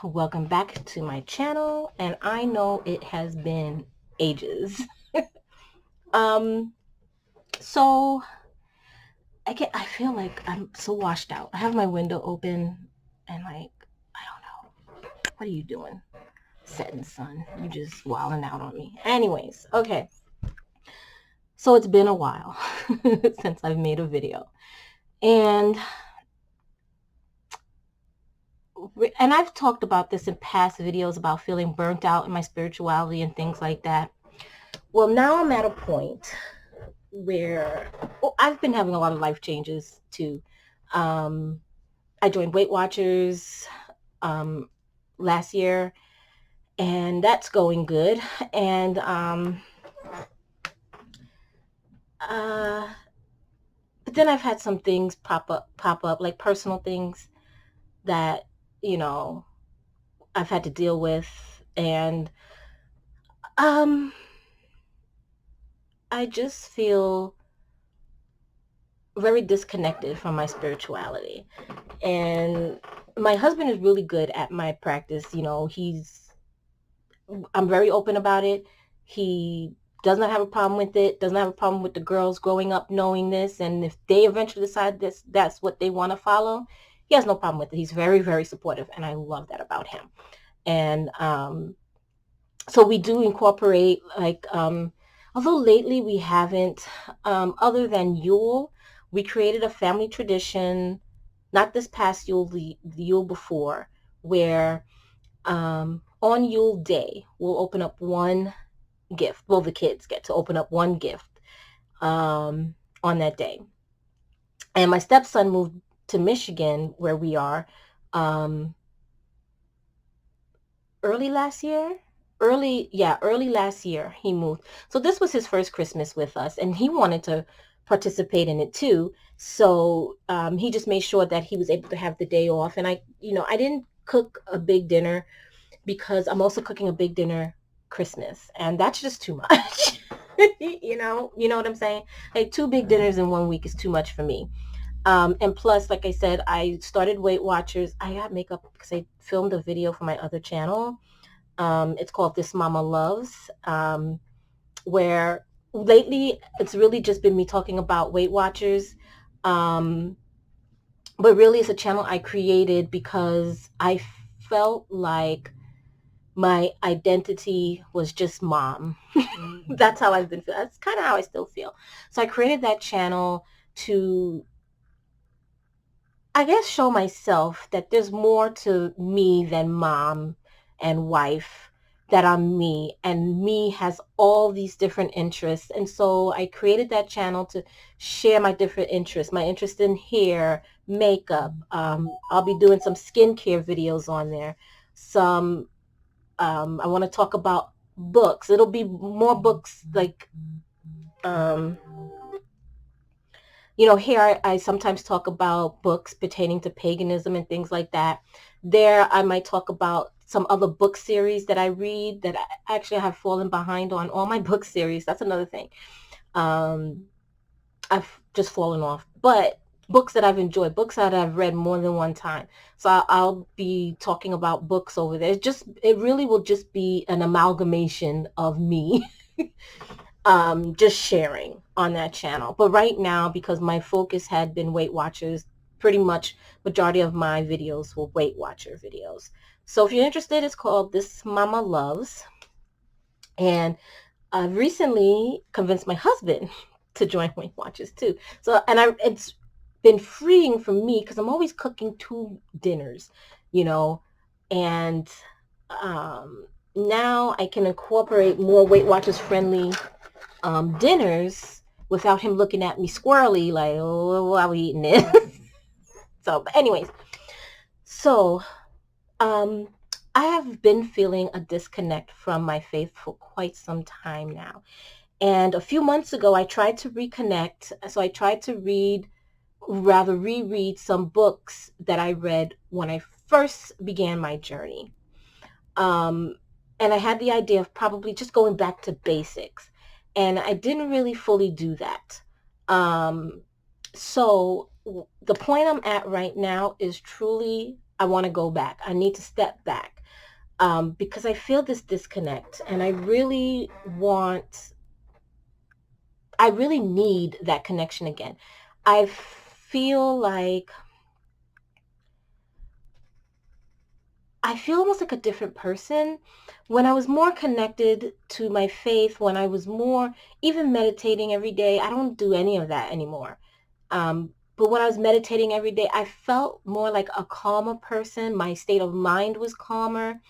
welcome back to my channel, and I know it has been ages. um, so I feel like I'm so washed out. I have my window open, and like I don't know, what are you doing, setting sun? You just wilding out on me. Anyways, okay. So it's been a while since I've made a video, and I've talked about this in past videos about feeling burnt out in my spirituality and things like that. Well, now I'm at a point where I've been having a lot of life changes too. Um, I joined Weight Watchers um, last year, and that's going good. And uh, but then I've had some things pop up, like personal things that you know I've had to deal with, and um, I just feel very disconnected from my spirituality. And my husband is really good at my practice. I'm very open about it. He does not have a problem with it, doesn't have a problem with the girls growing up knowing this. And if they eventually decide that's what they want to follow, he has no problem with it. He's very, very supportive. And I love that about him. And so we do incorporate, like, although lately we haven't, other than Yule, we created a family tradition, not this past Yule, the Yule before, where on Yule Day, we'll open up one gift. Well, the kids get to open up one gift on that day. And my stepson moved to Michigan, where we are, um, early last year. Early last year he moved. So this was his first Christmas with us, and he wanted to participate in it too. So he just made sure that he was able to have the day off. And I didn't cook a big dinner because I'm also cooking a big dinner Christmas, and that's just too much. You know what I'm saying? Like, two big dinners in 1 week is too much for me. And plus, like I said, I started Weight Watchers. I got makeup because I filmed a video for my other channel. It's called This Mama Loves, where lately it's really just been me talking about Weight Watchers. Um, but really, it's a channel I created because I felt like my identity was just mom. That's how I've been feeling. That's kind of how I still feel. So I created that channel to, I guess, show myself that there's more to me than mom and wife, that I'm me, and me has all these different interests. And so I created that channel to share my different interests, my interest in hair, makeup. I'll be doing some skincare videos on there. Some I want to talk about books. It'll be more books like, um, here I sometimes talk about books pertaining to paganism and things like that. There I might talk about some other book series that I read that I actually have fallen behind on all my book series. That's another thing. Um, I've just fallen off. But books that I've enjoyed, books that I've read more than one time. So I'll be talking about books over there. It really will just be an amalgamation of me, just sharing on that channel. But right now, because my focus had been Weight Watchers, pretty much majority of my videos were Weight Watcher videos. So if you're interested, it's called This Mama Loves. And I've recently convinced my husband to join Weight Watchers too. So, it's been freeing for me because I'm always cooking two dinners, you know, and now I can incorporate more Weight Watchers friendly dinners without him looking at me squirrely like, oh, why are we eating this? So, but anyways, so um, I have been feeling a disconnect from my faith for quite some time now. And a few months ago, I tried to reconnect. So I tried to reread some books that I read when I first began my journey. Um, and I had the idea of probably just going back to basics. And I didn't really fully do that. Um, so the point I'm at right now is truly, I want to go back. I need to step back. because I feel this disconnect, and I really need that connection again. I feel like I feel almost like a different person when I was more connected to my faith, when I was more even meditating every day. I don't do any of that anymore. But when I was meditating every day, I felt more like a calmer person. My state of mind was calmer.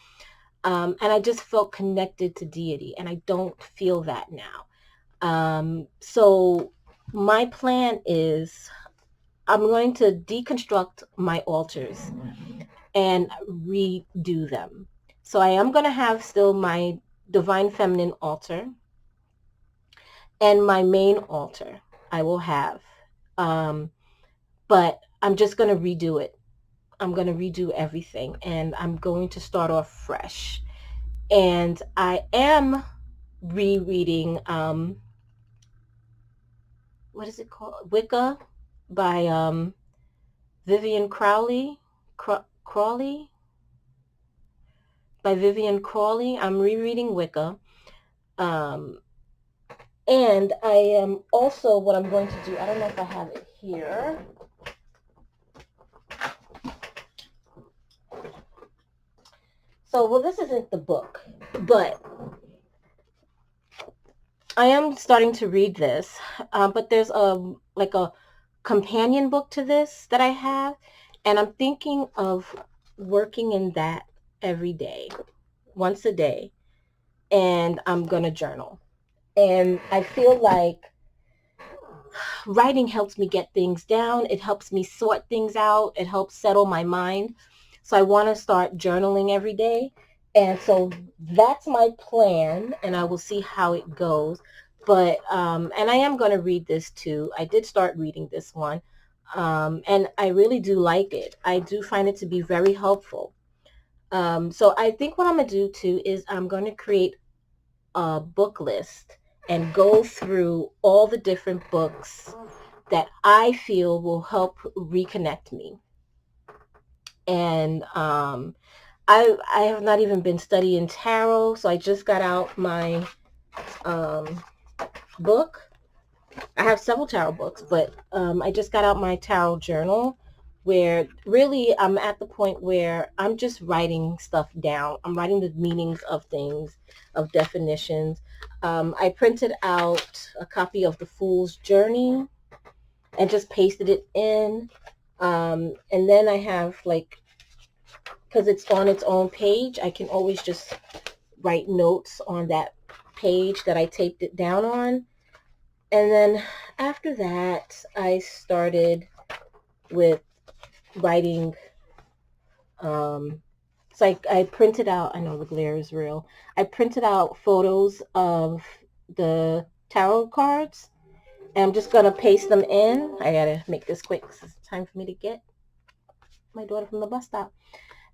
And I just felt connected to deity, and I don't feel that now. So my plan is I'm going to deconstruct my altars and redo them. So I am going to have still my divine feminine altar and my main altar I will have. Um, but I'm just going to redo it. I'm going to redo everything, and I'm going to start off fresh. And I am rereading, what is it called? Wicca by Vivian Crowley. Crawley? By Vivian Crawley. I'm rereading Wicca. Um, and I am also, what I'm going to do, I don't know if I have it here. So, well, this isn't the book, but I am starting to read this. But there's like a companion book to this that I have, and I'm thinking of working in that every day, once a day, and I'm gonna journal. And I feel like writing helps me get things down. It helps me sort things out. It helps settle my mind. So I want to start journaling every day. And so that's my plan, and I will see how it goes. But, and I am going to read this too. I did start reading this one. And I really do like it. I do find it to be very helpful. So I think what I'm going to do too is I'm going to create a book list and go through all the different books that I feel will help reconnect me. And I have not even been studying tarot, so I just got out my um, book. I have several tarot books, but I just got out my tarot journal, where really I'm at the point where I'm just writing stuff down. I'm writing the meanings of things, of definitions. I printed out a copy of The Fool's Journey and just pasted it in. And then I have, like, because it's on its own page, I can always just write notes on that page that I taped it down on. And then after that, I started with writing. So I printed out, I know the glare is real. I printed out photos of the tarot cards, and I'm just going to paste them in. I got to make this quick because it's time for me to get my daughter from the bus stop.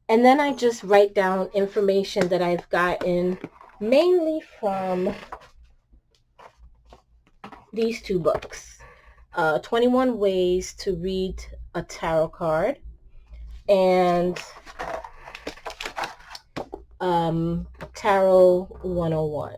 And then I just write down information that I've gotten mainly from these two books. 21 Ways to Read a Tarot Card, and Tarot 101.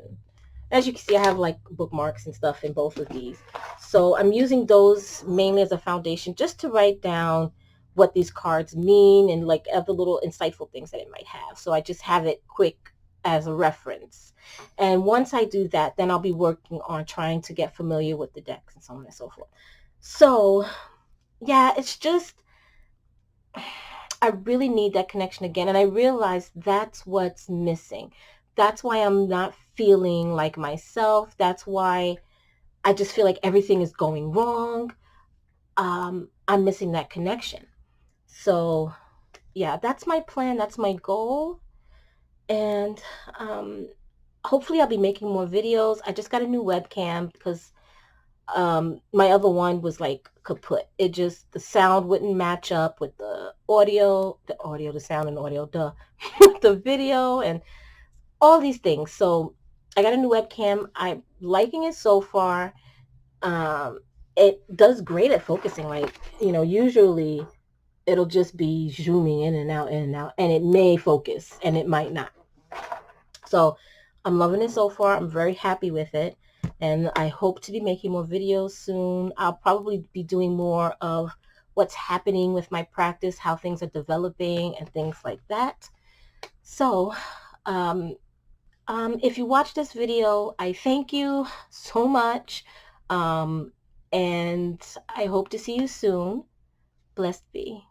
As you can see, I have like bookmarks and stuff in both of these. So I'm using those mainly as a foundation just to write down what these cards mean and like other little insightful things that it might have. So I just have it quick as a reference. And once I do that, then I'll be working on trying to get familiar with the decks and so on and so forth. So yeah, it's just, I really need that connection again. And I realize that's what's missing. That's why I'm not feeling like myself. That's why I just feel like everything is going wrong. I'm missing that connection. So yeah, that's my plan. That's my goal. And hopefully I'll be making more videos. I just got a new webcam because my other one was like kaput. It just, the sound wouldn't match up with the sound and audio, the video and all these things. So I got a new webcam. I'm liking it so far. It does great at focusing. Like, usually it'll just be zooming in and out, and it may focus and it might not. So I'm loving it so far. I'm very happy with it. And I hope to be making more videos soon. I'll probably be doing more of what's happening with my practice, how things are developing and things like that. So um, if you watch this video, I thank you so much. Um, and I hope to see you soon. Blessed be.